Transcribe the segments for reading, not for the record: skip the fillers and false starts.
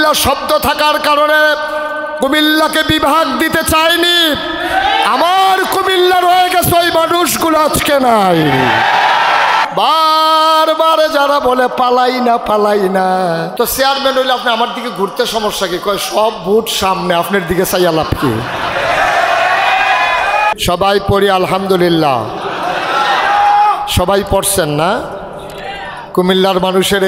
কুমিল্লা শব্দ থাকার কারণে কুমিল্লাকে বিভাগ দিতে চাইনি। আমার কুমিল্লা রয়ে গেছে, ওই মানুষগুলো আজকে নাই। বারবার যারা বলে পালাই না পালাই না, তো চেয়ারম্যান হইলে আপনি আমার দিকে ঘুরতে সমস্যা কি? কয় সব ভোট সামনে, আপনার দিকে চাইয়া লাভ কি? সবাই পড়ি আলহামদুলিল্লাহ। সবাই পড়ছেন না? কুমিল্লার মানুষের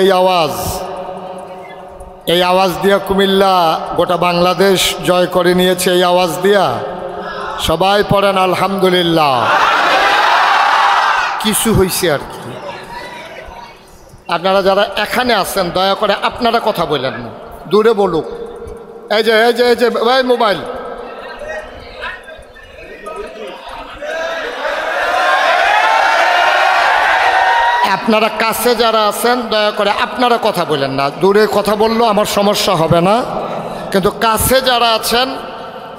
এই আওয়াজ দিয়া কুমিল্লা গোটা বাংলাদেশ জয় করে নিয়েছে। এই আওয়াজ দিয়া সবাই পড়েন আলহামদুলিল্লাহ। কিছু হয়েছে আর কি। আপনারা যারা এখানে আছেন দয়া করে আপনারা কথা বলেন না, দূরে বলুক। এই যে ভাই মোবাইল, আপনারা কাছে যারা আছেন দয়া করে আপনারা কথা বলেন না, দূরে কথা বললেও আমার সমস্যা হবে না, কিন্তু কাছে যারা আছেন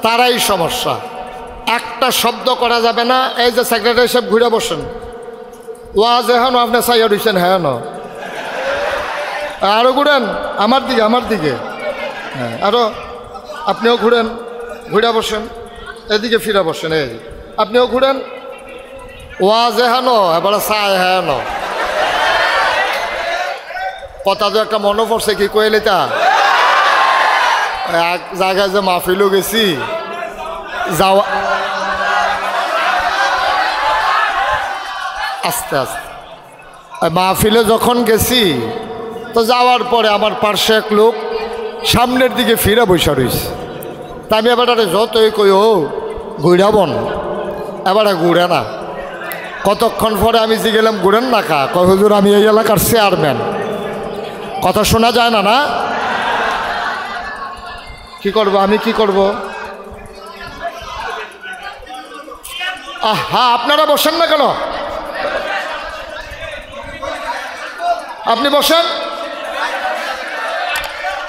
তারাই সমস্যা। একটা শব্দ করা যাবে না। এই যে সেক্রেটারি সাহেব ঘুরে বসেন, ওয়াজ এখন আপনি চাইয়া দিচ্ছেন, হ্যাঁ না আরও ঘুরেন আমার দিকে, হ্যাঁ আরও আপনিও ঘুরেন, ঘুরে বসেন, এদিকে ফিরে বসেন, এই আপনিও ঘুরেন। ওয়াজ এখন এবারে চায় হ্যাঁ ন কথা তো একটা মনে পড়ছে কি কইলে তা, এক জায়গায় যে মাহফিলও গেছি যাওয়া, আস্তে আস্তে মাহফিলে যখন গেছি তো যাওয়ার পরে আমার পার্শ্বে এক লোক সামনের দিকে ফিরে বসে রয়েছে। তা আমি এবারে যতই কই ও ঘুরাবন, এবারে ঘুরে না। কতক্ষণ পরে আমি গেলাম ঘুরেন না কা? কয় হুজুর আমি এই এলাকার চেয়ারম্যান। কথা শোনা যায় না? না কি করব আমি, কি করব? হ্যাঁ আপনারা বসেন না কেন? আপনি বসেন,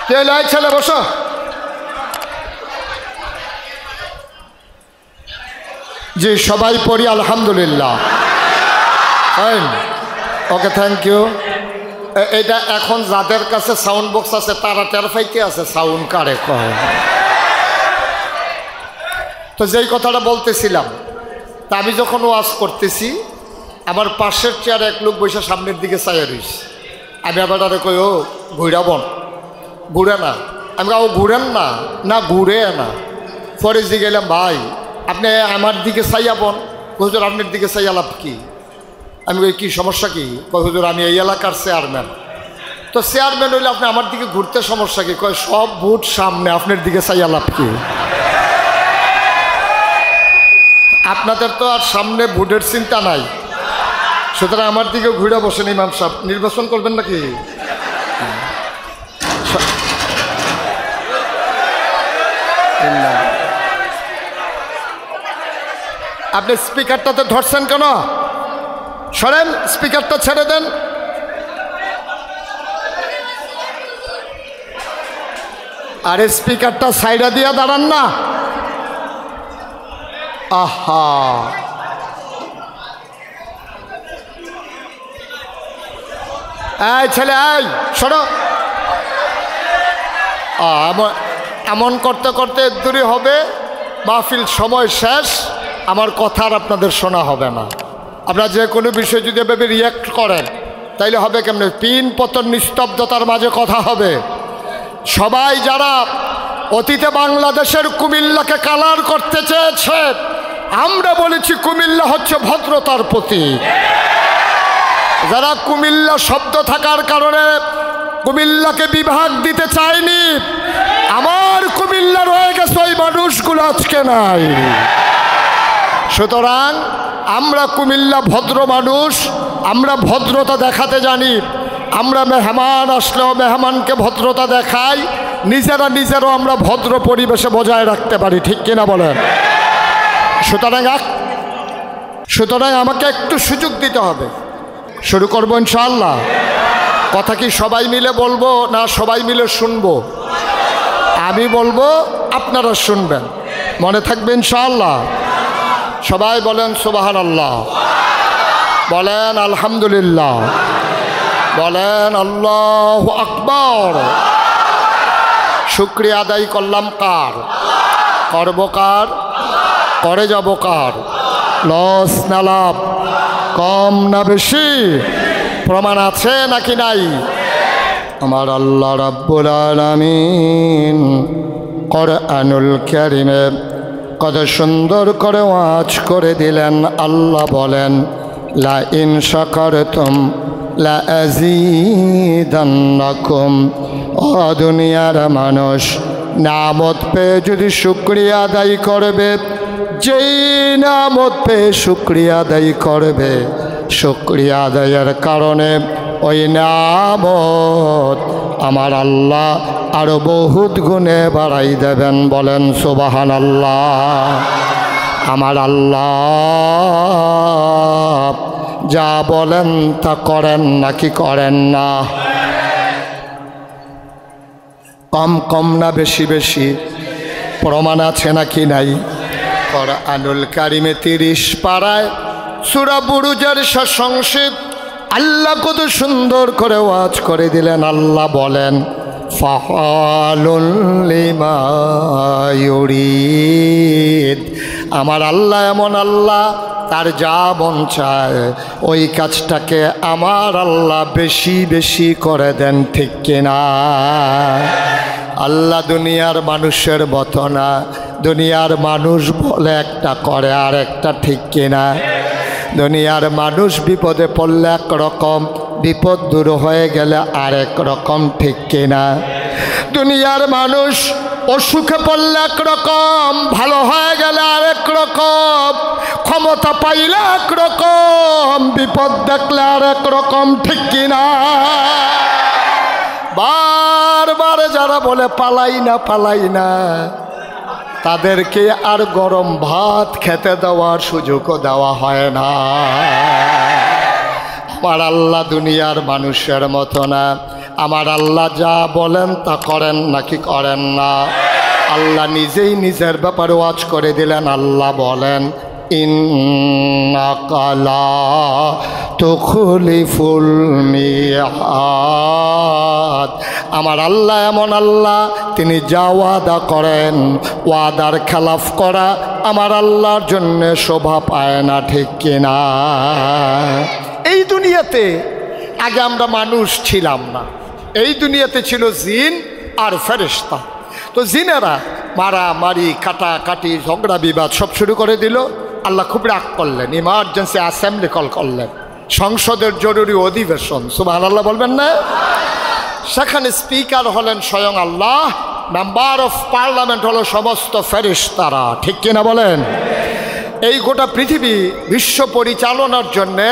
কে লাই ছেলে বসো। জি সবাই পড়ি আলহামদুলিল্লাহ। Okay thank you. এটা এখন যাদের কাছে সাউন্ড বক্স আছে তারা টের পাইতে আছে সাউন্ড কারে কয়। তো যেই কথাটা বলতেছিলাম, তা আমি যখন ওয়াজ করতেছি আমার পাশের চেয়ারে এক লোক বসে সামনের দিকে চাইয়া রয়েছে। আমি আবার কই ও ঘুরাবন, ঘুরে না। আমি ও ঘুরেন না, না ঘুরে না। পরে গেলাম ভাই আপনি আমার দিকে চাইয়াবন। হুজুর আপনার দিকে চাইয়া লাভ কি? আমি কই কি সমস্যা কি? কয় হুজুর আমি এই এলাকার চেয়ারম্যান। তো চেয়ারম্যান হইলে আপনি আমার দিকে ঘুরতে সমস্যা কি? কয় সব ভোট সামনে, আপনার দিকে চাইয়া লাভ কি? আপনাদের তো আর সামনে ভোটের চিন্তা নাই, সুতরাং আমার দিকে ঘুরে বসেন। ইমাম সাহেব নির্বাচন করবেন নাকি? আপনি স্পিকারটাতে ধরছেন কেন? সরেন, স্পিকারটা ছেড়ে দেন। আরে স্পিকারটা সাইডা দিয়া দাঁড়ান না। আহা এই ছেলে এই সরো। এমন করতে করতে দূরে হবে, মাহফিল সময় শেষ, আমার কথা আর আপনাদের শোনা হবে না। আপনারা যে কোনো বিষয় যদি এভাবে রিয়াক্ট করেন তাইলে হবে কেমনে? পিন পতন নিস্তব্ধতার মাঝে কথা হবে। সবাই যারা অতীতে বাংলাদেশের কুমিল্লাকে কালার করতে চেয়েছে, আমরা বলেছি কুমিল্লা হচ্ছে ভদ্রতার প্রতীক। যারা কুমিল্লা শব্দ থাকার কারণে কুমিল্লাকে বিভাগ দিতে চায়নি, আমার কুমিল্লা রয়ে গেছে, ওই মানুষগুলো আজকে নাই। সুতরাং আমরা কুমিল্লা ভদ্র মানুষ, আমরা ভদ্রতা দেখাতে জানি। আমরা মেহমান আসলেও মেহমানকে ভদ্রতা দেখাই, নিজেরাও আমরা ভদ্র পরিবেশে বজায় রাখতে পারি, ঠিক কিনা বলেন? সুতরাং আমাকে একটু সুযোগ দিতে হবে। শুরু করবো ইনশাআল্লাহ। কথা কি সবাই মিলে বলবো না সবাই মিলে শুনবো? আমি বলবো, আপনারা শুনবেন, মনে থাকবে ইনশাআল্লাহ। সবাই বলেন সুবহানাল্লাহ, বলেন শুকরিয়া আদায় করলাম কার? করব কার? করে যাব কার? লস না লাভ? কম না বেশি? প্রমাণ আছে নাকি নাই? আমার আল্লাহ রাব্বুল আলামিন কোরআনুল কারীমে কত সুন্দর করে ওয়াজ করে দিলেন। আল্লাহ বলেন, লা ইন শাকারতুম লা আযীদান্নাকুম। ও দুনিয়ার মানুষ, নামত পেয়ে যদি শুকরিয়া আদায় করবে, যেই নামত পেয়ে শুকরিয়া আদায় করবে, শুকরিয়া আদায়ের কারণে ওই নামত আমার আল্লাহ আরো বহুত গুণে বাড়াই দেবেন। বলেন সুবহানাল্লাহ। আমার আল্লাহ যা বলেন তা করেন নাকি করেন না? কম কম না বেশি বেশি? প্রমাণ আছে নাকি নাই? কোরআনুল কারীমে 30 পারায় সূরা বুরুজের সংক্ষেপ আল্লাহ কত সুন্দর করে ওয়াজ করে দিলেন। আল্লাহ বলেন, ফাআলুল লিমা ইউরিদ। আমার আল্লাহ এমন আল্লাহ, তার যা মন চায় ওই কাজটাকে আমার আল্লাহ বেশি বেশি করে দেন, ঠিক কিনা? আল্লাহ দুনিয়ার মানুষের মতো না। দুনিয়ার মানুষ বলে একটা করে আর একটা, ঠিক কিনা? দুনিয়ার মানুষ বিপদে পড়লে একরকম, বিপদ দূর হয়ে গেলে আরেক রকম, ঠিক কিনা? দুনিয়ার মানুষ অসুখে পড়লে একরকম, ভালো হয়ে গেলে আরেক রকম, ক্ষমতা পাইলে একরকম, বিপদ দেখলে আরেক রকম, ঠিক কিনা? বারবার যারা বলে পালাই না পালাই না, তাদেরকে আর গরম ভাত খেতে দেওয়ার সুযোগও দেওয়া হয় না। আমার আল্লাহ দুনিয়ার মানুষের মতো না। আমার আল্লাহ যা বলেন তা করেন নাকি করেন না? আল্লাহ নিজেই নিজের ব্যাপারে ওয়াজ করে দিলেন। আল্লাহ বলেন, ইন্নাকা লা তুখলিফুল মিআদ। আমার আল্লাহ এমন আল্লাহ, তিনি যা ওয়াদা করেন, ওয়াদার খেলাফ করা আমার আল্লাহর জন্য শোভা পায় না, ঠিক কিনা? এই দুনিয়াতে আগে আমরা মানুষ ছিলাম না। এই দুনিয়াতে ছিল জিন আর ফেরেশতা। তো জিনেরা মারামারি, কাটাকাটি, ঝগড়া বিবাদ সব শুরু করে দিল। আল্লাহ খুব রাগ করলেন, ইমার্জেন্সি অ্যাসেম্বলি কল করলেন, সংসদের জরুরি অধিবেশন। সুবহানাল্লাহ বলবেন না? সেখানে স্পিকার হলেন স্বয়ং আল্লাহ, মেম্বার অফ পার্লামেন্ট হলো সমস্ত ফেরেশতারা, ঠিক কিনা বলেন? এই গোটা পৃথিবী বিশ্ব পরিচালনার জন্যে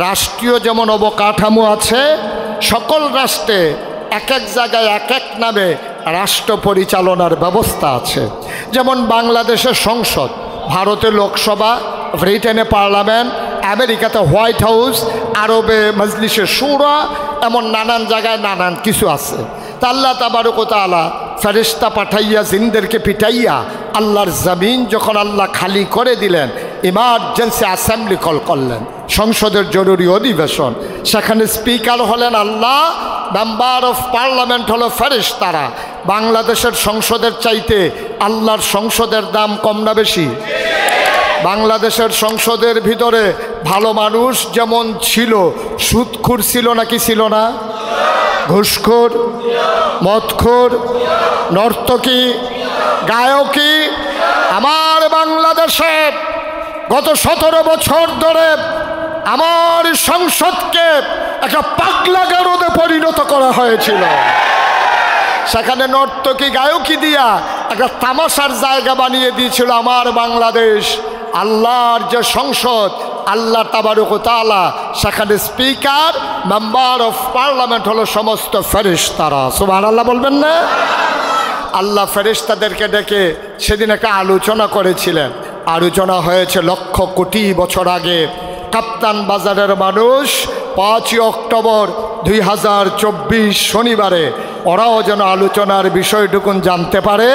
রাষ্ট্রীয় যেমন অবকাঠামো আছে, সকল রাষ্ট্রে এক এক জায়গায় এক এক নামে রাষ্ট্র পরিচালনার ব্যবস্থা আছে। যেমন বাংলাদেশের সংসদ, ভারতে লোকসভা, ব্রিটেনে পার্লামেন্ট, আমেরিকাতে হোয়াইট হাউস, আরবে মজলিসে শুরা, এমন নানান জায়গায় নানান কিছু আছে। তা আল্লাহ তাবারক ওয়া তাআলা ফেরেশতা পাঠাইয়া জিনদেরকে পিটাইয়া আল্লাহর জমিন যখন আল্লাহ খালি করে দিলেন, ইমার্জেন্সি অ্যাসেম্বলি কল করলেন, সংসদের জরুরি অধিবেশন। সেখানে স্পিকার হলেন আল্লাহ, মেম্বার অফ পার্লামেন্ট হলো ফেরেশতারা। বাংলাদেশের সংসদের চাইতে আল্লাহর সংসদের দাম কম না বেশি? বাংলাদেশের সংসদের ভিতরে ভালো মানুষ যেমন ছিল, সুদখোর ছিল নাকি ছিল না? ঘুষখোর, মদখোর, নর্তকী, গায়কী। আমার বাংলাদেশে গত 17 বছর ধরে আমার সংসদকে একটা পাগলা গারদে পরিণত করা হয়েছিল। সেখানে নর্তকী, গায়কী দিয়া একটা তামাশার জায়গা বানিয়ে দিয়েছিল আমার বাংলাদেশ। আল্লাহর যে সংসদ, আল্লাহ তাবারক ওয়া তাআলা, সেখানে স্পিকার, মেম্বার অফ পার্লামেন্ট হলো সমস্ত ফেরেশতারা। সুবহানাল্লাহ বলবেন না? আল্লাহ ফেরেশতাদেরকে ডেকে সেদিন একটা আলোচনা করেছিলেন। আলোচনা হয়েছে লক্ষ কোটি বছর আগে। কাপ্তান বাজারের মানুষ 5 অক্টোবর 2024 শনিবারে ওরাও যেন আলোচনার বিষয়টুকুন জানতে পারে,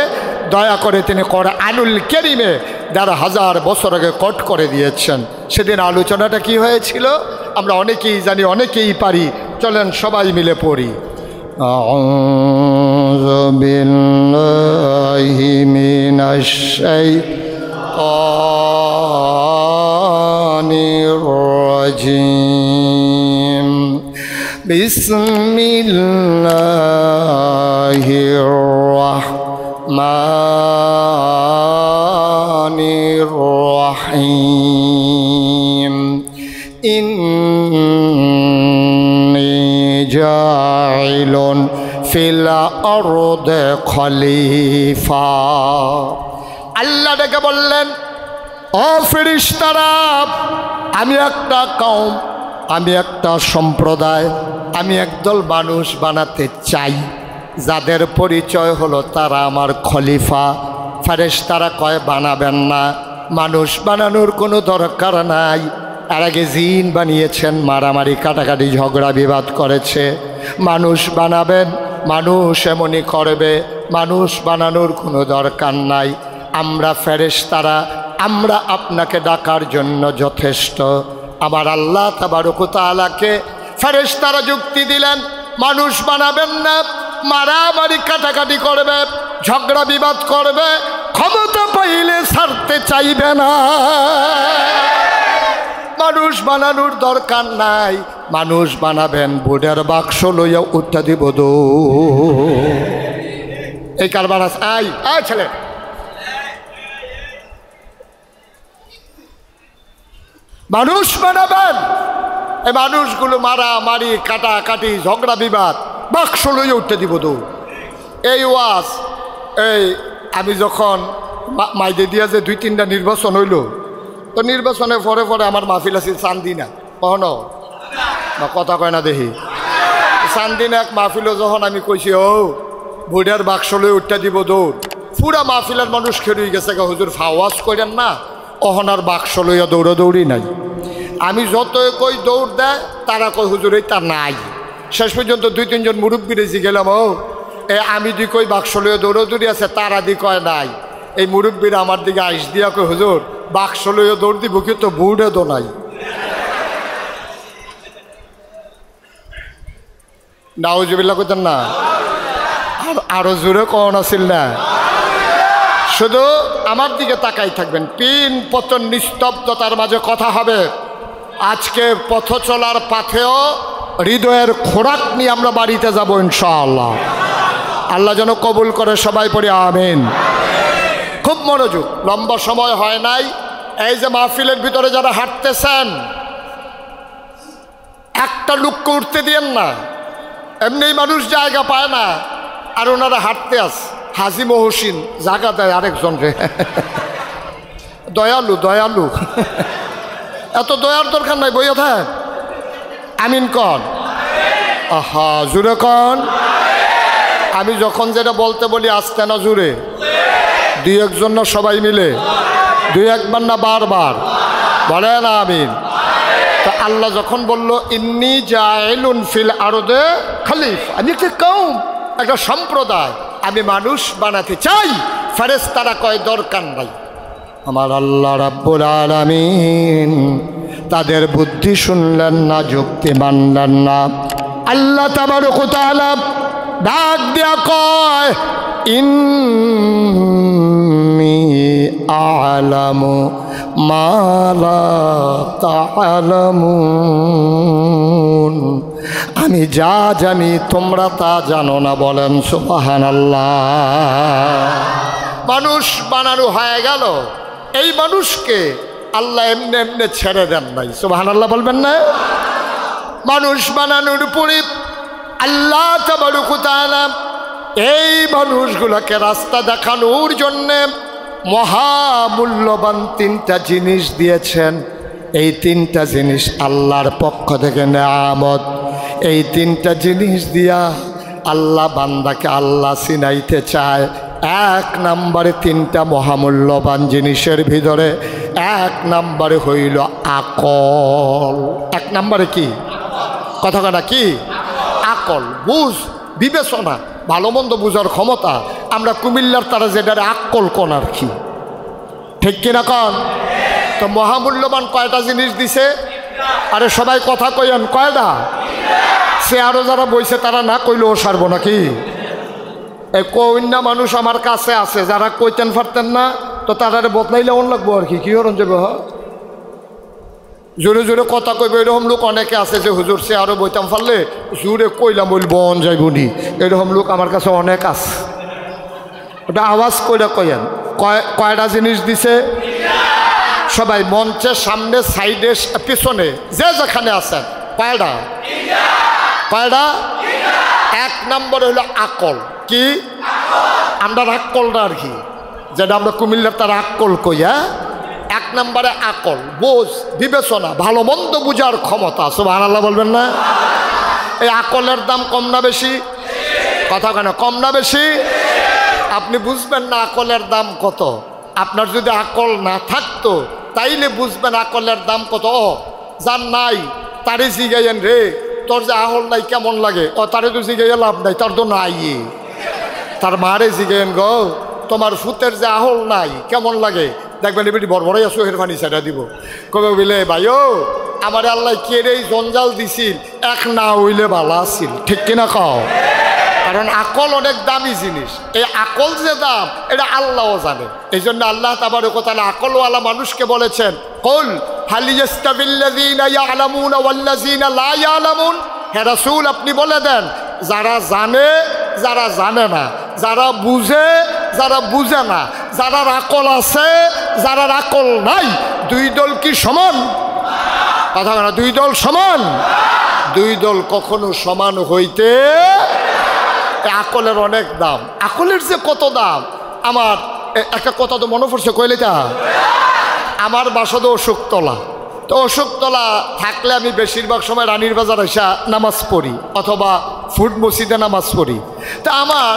দয়া করে তিনি কোরআনুল কারীমে 1,500 বছর আগে কোট করে দিয়েছেন। সেদিন আলোচনাটা কি হয়েছিল আমরা অনেকেই জানি, অনেকেই পারি। চলেন সবাই মিলে পড়ি। আউযু বিল্লাহি الشيطان الرجيم بسم الله الرحمن الرحيم إني جاعل في الأرض خليفة আল্লাহ ডেকে বললেন, ও ফেরেশতারা, আমি একটা কওম, আমি একটা সম্প্রদায়, আমি একদল মানুষ বানাতে চাই যাদের পরিচয় হলো তারা আমার খলিফা। ফেরেশতারা কয় বানাবেন না, মানুষ বানানোর কোনো দরকার নাই। এর আগে জিন বানিয়েছেন, মারামারি কাটাকাটি ঝগড়া বিবাদ করেছে। মানুষ বানাবেন, মানুষ এমনই করবে, মানুষ বানানোর কোনো দরকার নাই। আমরা ফেরেশতারা, আমরা আপনাকে ডাকার জন্য যথেষ্ট। আমার আল্লাহ তাবারক ওয়া তাআলাকে ফেরেশতারা যুক্তি দিলেন, মানুষ বানাবেন না, মারামারি কাটাকাটি করবে, ঝগড়া বিবাদ করবে, ক্ষমতা পাইলে ছাড়তে চাইবে না। মানুষ বানানোর দরকার নাই, মানুষ বানাবেন, বোর্ডের বাক্স লইয়া উঠা দিব দো। এই কারবার আই আয় ছেলে, মানুষ বানাবেন, এই মানুষগুলো মারামারি কাটাকাটি ঝগড়া বিবাদ বাক্স লইয়া উঠতে দিব দো। এই ওয়াজ এই আমি যখন মাইদে দিয়া যে 2-3টা নির্বাচন হইল, তো নির্বাচনের পরে পরে আমার মাহফিল আছিল চান্দিনা, কখনো বা কথা কয় না দেখি চান্দিনা এক মাহফিলও যখন আমি কইছি ও বুড়ার বাক্স লই উঠতে দিব দৌড়, পুরা মাহফিলের মানুষ খেয়ে গেছে, হুজুর ফাওয়াজ করেন না, অহনার বাক্স লইয়া দৌড়াদৌড়ি নাই। আমি যতই কই দৌড় দেয়, তারা কই হুজুর এইটা নাই। শেষ পর্যন্ত 2-3জন মুরব্বী রেজি গেলাম, ও আমি দি কই বাক্স লইয়া দৌড়াদৌড়ি আছে, তারা দি কয় নাই। এই মুরব্বীরা আমার দিকে আইস দিয়া কই হুজুর বাক্স লইয়া দৌড় দিব, কিন্তু বুড়ে তো নাই। নাউজুবিল্লাহ কইতেন না, আরো জোরে কন আছিল না। শুধু আমার দিকে তাকাই থাকবেন, পিন পতন নিস্তব্ধতার মাঝে কথা হবে। আজকে পথ চলার পাথেও হৃদয়ের খোরাক নিয়ে আমরা বাড়িতে যাব ইনশাআল্লাহ। আল্লাহ যেন কবুল করে, সবাই পড়ে আমিন। খুব মনোযোগ, লম্বা সময় হয় নাই। এই যে মাহফিলের ভিতরে যারা হাঁটতেছেন, একটা লোককে উঠতে দিয়েন না, এমনি মানুষ জায়গা পায় না, আর ওনারা হাঁটতে আস। হাজি মহসিন জায়গা দেয় আরেকজন রে, দয়ালু দয়ালু, এত দয়ার দরকার নাই, বইয়া থাক। আমিন কন, আহা জুড়ে কন। আমি যখন যেটা বলতে বলি আসতে না জুড়ে, 2-1 জন না সবাই মিলে, 2-1 বার না বারবার বলেন আমিন। তো আল্লাহ যখন বলল ইন্নী জাইলুন ফিল আরদে খলিফা, আমি একটা কওম, একটা সম্প্রদায়, আমি মানুষ বানাতে চাই, ফেরেশতারা কয় দরকার নাই। আমার আল্লাহ রাব্বুল আলামিন তাদের বুদ্ধি শুনলেন না, যুক্তি মানলেন না। আল্লাহ তাবারক ওয়া তাআলা ডাক দিয়া কয় ইন্নী আ'লামু মা লা তা'লামুন, আমি যা জানি তোমরা তা জানো না। বলেন সুবহানাল্লাহ। মানুষ বানানো হয়ে গেল, এই মানুষকে আল্লাহ এমনি এমনি ছেড়ে দেন নাই। সুবহানাল্লাহ বলবেন না? মানুষ বানানোর উপরে আল্লাহ তাবারক ওয়া তাআলা এই মানুষগুলোকে রাস্তা দেখানোর জন্যে মহামূল্যবান 3টা জিনিস দিয়েছেন। এই 3টা জিনিস আল্লাহর পক্ষ থেকে নেয়ামত। এই 3টা জিনিস দিয়া আল্লাহ বান্দাকে আল্লাহ চিনাইতে চায়। 1 নম্বরে 3টা মহামূল্যবান জিনিসের ভিতরে 1 নম্বরে হইল আকল। 1 নম্বরে কি কথা কথা কি? আকল, বুঝ, বিবেচনা, ভালো মন্দ বুঝার ক্ষমতা। আমরা কুমিল্লার তারা যেটারে আকল কোন আর কি, ঠিক কিনা কন? তো মহামূল্যবান কয়টা জিনিস দিছে? আরে সবাই কথা কইন, কয়টা? সে আরো যারা বইছে তারা না কইলেও সারবো নাকি? এই কন্যা মানুষ আমার কাছে আছে, যারা কইতেন পারতেন না তো তারা বদলাইলে অন লাগবো আর কি হরণ যাবে। জোরে জোরে কথা কইবে এরকম লোক অনেকে আছে যে হুজুর সে আরও বইতাম পারলে জোরে কইলাম বলব বন যাইবনি, এরকম লোক আমার কাছে অনেক আছে। ওটা আওয়াজ কইরা কয়েন কয়টা জিনিস দিছে সবাই মঞ্চের সামনে সাইডে পিছনে যে যেখানে আছেন কয়টা কয়টা? 1 নম্বরে হলো আকল। কি আমরা আকলটা আর কি যেটা আমরা কুমিল্লার তার আকল কই। 1 নম্বরে আকল, বোঝ, বিবেচনা, ভালো মন্দ বুঝার ক্ষমতা। সুবহানাল্লাহ বলবেন না? এই আকলের দাম কম না বেশি? কথা কেন কম না বেশি? আপনি বুঝবেন না আকলের দাম কত। আপনার যদি আকল না থাকতো তাইলে বুঝবেন আকলের দাম কত। যার নাই তারে জিগাইয়েন রে তোর যে আকল নাই কেমন লাগে, তারে তো জিগাইয়া লাভ নাই, তার তো নাই। তার মারে জিগাইয়েন গো তোমার ফুতের যে আকল নাই কেমন লাগে, দেখবেন এবারে বড়বড়াই আসো হের পানি সেটা দিব। কবে বলে ভাইও আমার আল্লাহ কে রে জঞ্জাল দিছিল, এক না হইলে ভালো আছিল। ঠিক কিনা কও? কারণ আকল অনেক দামি জিনিস। এই আকল যে দাম এটা আল্লাহও জানে। এই জন্য আল্লাহ তাবারক ওয়া তাআলা আকলওয়ালা মানুষকে বলেছেন কুল হাল ইয়াস্তাবিল্লাযীনা ইয়ালামুনা ওয়াল্লাযীনা লা ইয়ালামুন। হে রাসূল আপনি বলে দেন যারা জানে যারা জানে না, যারা বুঝে যারা বুঝে না, যারা আকল আছে যারা আকল নাই, দুই দল কি সমান? কথা না, দুই দল সমান? দুই দল কখনো সমান হইতে। আকলের অনেক দাম। আকলের যে কত দাম, আমার একটা কথা তো মনে পড়ছে কইলে তা আমার বাসা তো অশোকতলা। তো অশোকতলা থাকলে আমি বেশিরভাগ সময় রানীর বাজার এসে নামাজ পড়ি অথবা ফুড মসজিদে নামাজ পড়ি। তা আমার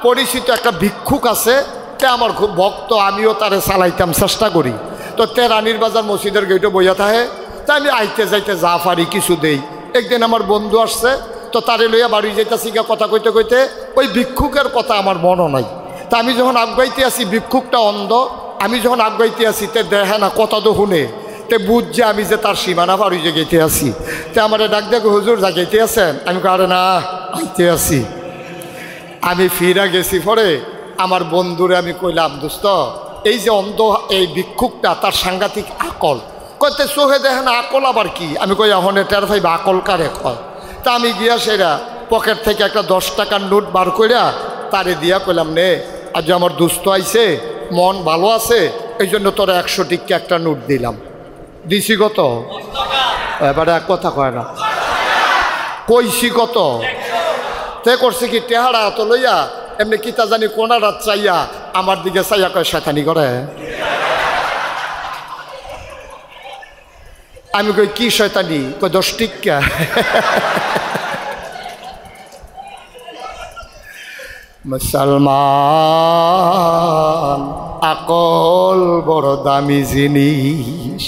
পরিচিত একটা ভিক্ষুক আছে, তে আমার খুব ভক্ত, আমিও তারে চালাইতাম চেষ্টা করি। তো তে রানীর বাজার মসজিদের গেটে বইয়া থাকে, তা আমি আইতে যাইতে যা পারি কিছু দেই। একদিন আমার বন্ধু আসছে, তো তারে লইয়া বাড়ি যাইতেছি গা, কথা কইতে কইতে ওই ভিক্ষুকের কথা আমার মনও নাই। তা আমি যখন আগাইতে আসি, ভিক্ষুকটা অন্ধ, আমি যখন আগাইতে আসি তে দেখে না, কথা তো শুনে, তে বুঝছে আমি যে তার সীমানা পাড়ি যে গেতে আসি। তে আমার ডাক দেখো হুজুর যা গেতে আছেন? আমি আরে না আইতে আসি। আমি ফিরা গেছি পরে আমার বন্ধুরে আমি কইলাম দোস্ত এই যে অন্ধ এই ভিক্ষুকটা তার সাংঘাতিক আকল, কইতে চোখে দেখে না আকল আবার কি? আমি কই এখন টের পাইবা আকল কারে কয়। তা আমি গিয়া সেরা পকেট থেকে একটা 10 টাকার নোট বার কইরা তারে দিয়া কইলাম নে আজ আমার দুস্থ আইছে, মন ভালো আছে, এই জন্য তোরা 100 টিক্কা একটা নোট দিলাম। দিছি কত? এবারে এক কথা কয় না, কইছি কত? তে করছে কি টেহারা তো লইয়া এমনি কিতা জানি কোনা রাত চাইয়া আমার দিকে চাইয়া কয় শয়তানি করে। আমি কই কি শয়তানি? কই 10 টিক্কা। মুসলমান আকল বড় দামি জিনিস।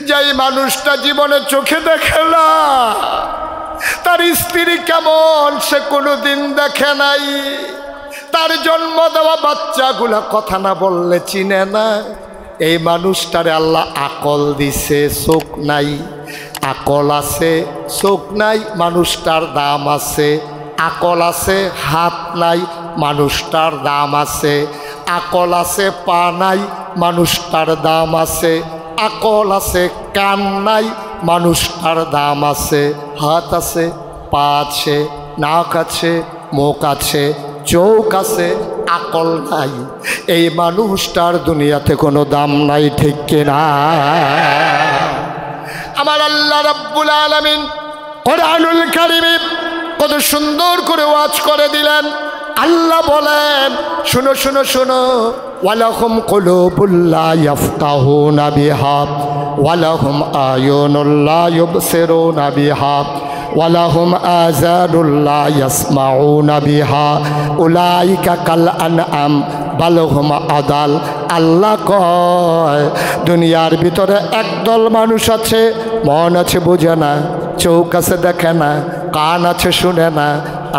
যেই মানুষটা জীবনে চোখে দেখে না তার স্ত্রী কেমন সে কোনোদিন দেখে নাই, তার জন্ম দেওয়া বাচ্চাগুলা কথা না বললে চিনে না, এই মানুষটারে আল্লাহ আকল দিছে, চোখ নাই। আকল আছে চোখ নাই, মানুষটার দাম আছে। আকল আছে হাত নাই, মানুষটার দাম আছে। আকল আছে পা নাই, মানুষটার দাম আছে। আকল আছে কান নাই, মানুষটার দাম আছে। হাত আছে, পা আছে, নাক আছে, মুখ আছে, চোখ আছে, আকল নাই, এই মানুষটার দুনিয়াতে কোনো দাম নাই। ঠিক কিনা? আমার আল্লাহ রাব্বুল আলামিন কোরআনুল কারীমে কত সুন্দর করে ওয়াজ করে দিলেন। আল্লাহ বলেন শুনো শুনো শুনো, ওয়ালাহুম কুলুবুল লা ইয়াফকাহুনা বিহা ওয়ালাহুম আয়ুনুল লা ইউবসিরুনা বিহা ওয়ালাহুম আযানুল লা ইয়াসমাউনা বিহা উলাইকা কাল আনআম বাল হুম আদাল। আল্লাহ কয় দুনিয়ার ভিতরে একদল মানুষ আছে, মন আছে বোঝে না, চোখ আছে দেখে না, কান আছে শুনে না।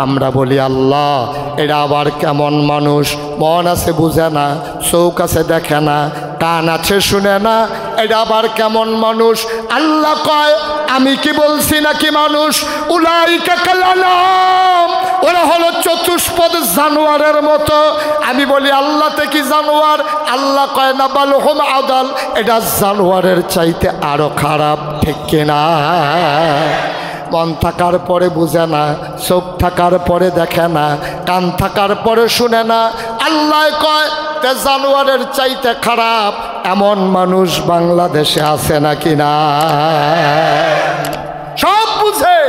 আমরা বলি আল্লাহ এরা আবার কেমন মানুষ? মন আছে বুঝে না, চোখ আছে দেখে না, কান আছে শুনে না, এটা আবার কেমন মানুষ? আল্লাহ কয় আমি কি বলছি নাকি মানুষ? উলাইকা কাল আনআম, ওরা হলো চতুষ্পদ জানোয়ারের মতো। আমি বলি আল্লাহতে কি জানোয়ার? আল্লাহ কয় না, বাল হুম আদাল, এটা জানোয়ারের চাইতে আরো খারাপ, ঠিক কিনা? মন থাকার পরে বুঝে না, চোখ থাকার পরে দেখে না, কান থাকার পরে শুনে না। আল্লাহ কয় তে জানোয়ারের চাইতে খারাপ এমন মানুষ বাংলাদেশে আছে নাকি না? সব বুঝে,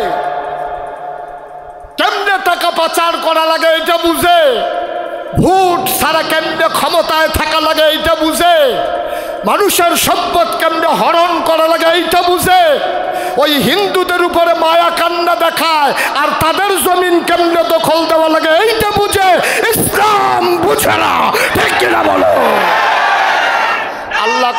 কেমনে টাকা পাচার করা লাগে এটা বুঝে, ভোট ছাড়া কেমনে ক্ষমতায় থাকা লাগে এটা বুঝে, মানুষের সম্পদ কেমনে হরণ করা লাগে এইটা বুঝে, ওই হিন্দুদের উপরে মায়া কান্না দেখায় আর তাদের জমিন কেমনে দখল দেওয়া লাগে এইটা বুঝে। ইসলাম বুঝে না, ঠিক কিনা বলো? আল্লাহ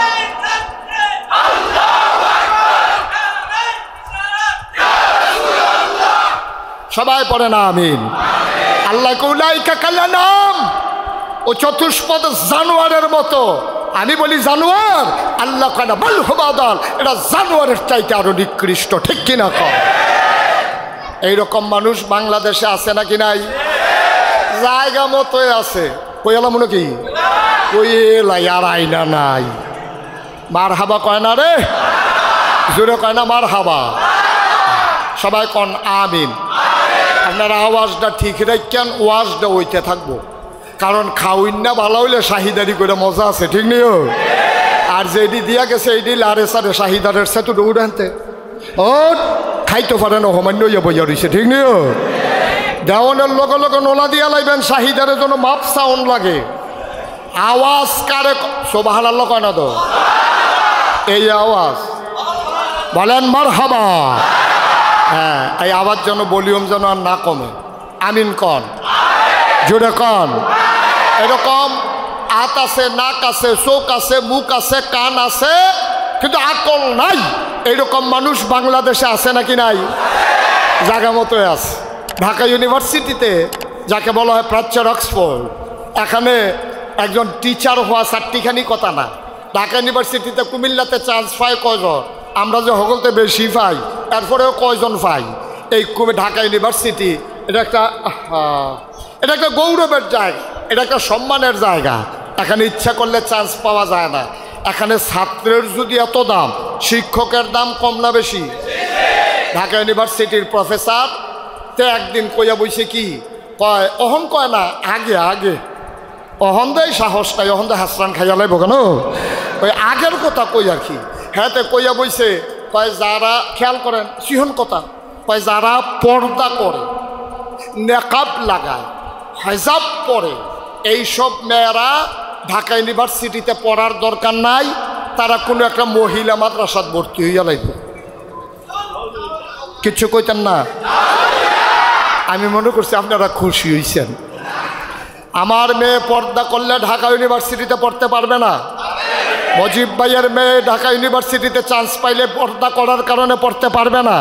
সবাই পড়ে না আমিন। আল্লাহ উলাইকা কালানাম, ও চতুষ্পদ জানোয়ারের মতো। আমি বলি জানোয়ার, আল্লাহ কয় না বাল হুম আদাল, এটা জানোয়ারের চাইতে আরো নিকৃষ্ট, ঠিক কিনা কয়? এইরকম মানুষ বাংলাদেশে আছে নাকি নাই? জায়গা মতোই আছে। কইলা মনে কি কইলা আর আইনা নাই। মার হাবা কয় না রে, জোরে কয় না মার হাবা। সবাই কন আমিন। আপনারা আওয়াজটা ঠিক রাখেন, ওয়াজটা ওইতে থাকবো, কারণ খাওয়াইন না ভালো হইলে শাহিদারি করে মজা আছে, ঠিক নিও? আর যেটি দিয়া গেছে এইটি লারে সারে শাহিদারের সে তো দৌড় আনতে ও খাইতে পারে না, হমান্য বইয়া রয়েছে, ঠিক নিও? দেওয়ানের লগে লগে নোলা দিয়া লাইবেন, শাহিদারের জন্য মাপ সাউন্ড লাগে। আওয়াজ কারে সুবহানাল্লাহ কয় না তো? এই আওয়াজ বলেন মারহাবা। হ্যাঁ, এই আওয়াজ যেন ভলিউম যেন আর না কমে। আমিন কন, জোরে কন। এরকম হাত আছে, নাক আছে, চোখ আছে, মুখ আছে, কান আছে, কিন্তু আকল নাই, এইরকম মানুষ বাংলাদেশে আছে নাকি নাই? জায়গা মতোই আছে। ঢাকা ইউনিভার্সিটিতে যাকে বলা হয় প্রাচ্যের অক্সফোর্ড, এখানে একজন টিচার হওয়া চারটিখানি কথা না। ঢাকা ইউনিভার্সিটিতে কুমিল্লাতে চান্স পায় কয়জন? আমরা যে হগলতে বেশি পাই, তারপরেও কয়জন পাই? এই ঢাকা ইউনিভার্সিটি এটা একটা গৌরবের জায়গা, এটা একটা সম্মানের জায়গা। এখানে ইচ্ছা করলে চান্স পাওয়া যায় না। এখানে ছাত্রের যদি এত দাম, শিক্ষকের দাম কম না বেশি? ঢাকা ইউনিভার্সিটির প্রফেসর তে একদিন কইয়া বইছে কি কয়, অহন কয় না আগে আগে, অহন দেয় সাহস নাই, অহন দেয় হাসরান খাইয়া লাইব কেন? ওই আগের কথা কই আর কি। হ্যাঁ, তে কইয়া বইছে কয় যারা, খেয়াল করেন সিহন কথা, কয় যারা পর্দা করে, নেকাব লাগায়, হেজাব পরে, এইসব মেয়েরা ঢাকা ইউনিভার্সিটিতে পড়ার দরকার নাই, তারা কোনো একটা মহিলা মাদ্রাসাত ভর্তি হইয়া লাগবে। কিছু কইতেন না? আমি মনে করছি আপনারা খুশি হয়েছেন। আমার মেয়ে পর্দা করলে ঢাকা ইউনিভার্সিটিতে পড়তে পারবে না। মজিব ভাইয়ের মেয়ে ঢাকা ইউনিভার্সিটিতে চান্স পাইলে পর্দা করার কারণে পড়তে পারবে না।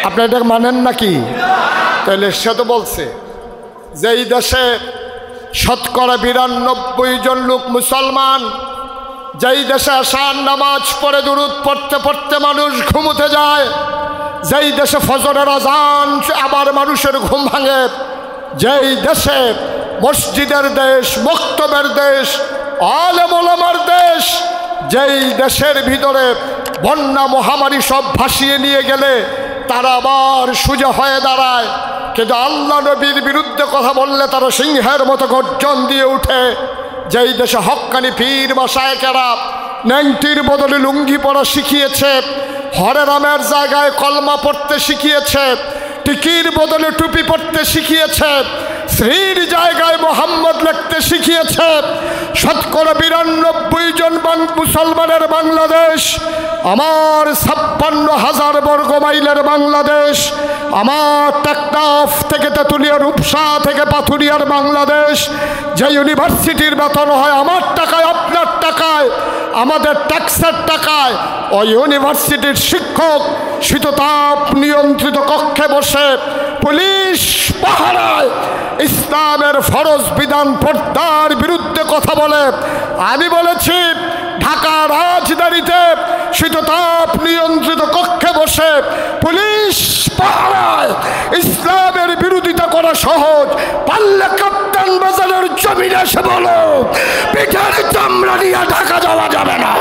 আপনি এটা মানেন নাকি? তাহলে সে তো বলছে যেই দেশে শতকরা 92 জন লোক মুসলমান, যেই দেশে আশার নামাজ পড়ে দুরূদ পড়তে পড়তে মানুষ ঘুমোতে যায়, যেই দেশে ফজরের আজান আবার মানুষের ঘুম ভাঙে, যেই দেশে মসজিদের দেশ, মক্তবের দেশ, আলেম ওলামার দেশ, যেই দেশের ভিতরে বন্যা মহামারী সব ভাসিয়ে নিয়ে গেলে তারা আবার সোজা হয়ে দাঁড়ায়, কিন্তু আল্লাহ নবীর বিরুদ্ধে কথা বললে তারা সিংহের মতো গর্জন দিয়ে উঠে। যেই দেশে হক্কানি পীর মাশায়েখেরা ন্যাংটির বদলে লুঙ্গি পরা শিখিয়েছে, হরে রামের জায়গায় কলমা পড়তে শিখিয়েছে, টিকির বদলে টুপি পড়তে শিখিয়েছে, শ্রীর জায়গায় মোহাম্মদ লিখতে শিখিয়েছে, শতকরা 92 জন মুসলমানের বাংলাদেশ, আমার 56,000 বর্গ মাইলের বাংলাদেশ, আমার টেকনাফ থেকে তেঁতুলিয়া, রূপসা থেকে পাথুরিয়ার বাংলাদেশ, যে ইউনিভার্সিটির বেতন হয় আমার টাকায়, আপনার টাকায়, আমাদের ট্যাক্সের টাকায়, ওই ইউনিভার্সিটির শিক্ষক শীততাপ নিয়ন্ত্রিত কক্ষে বসে পুলিশ পাহারায় ইসলামের ফরজ বিধান পর্দার বিরুদ্ধে কথা বলে। আমি বলেছি ঢাকা রাজধানীতে শীততাপ নিয়ন্ত্রিত কক্ষে বসে পুলিশ পাহারায় ইসলামের বিরোধিতা করা সহজ, পারলে কাপ্তান বাজারের জমিনে এসে বলো পিঠের চামড়া নিয়ে ঢাকা যাওয়া যাবে না।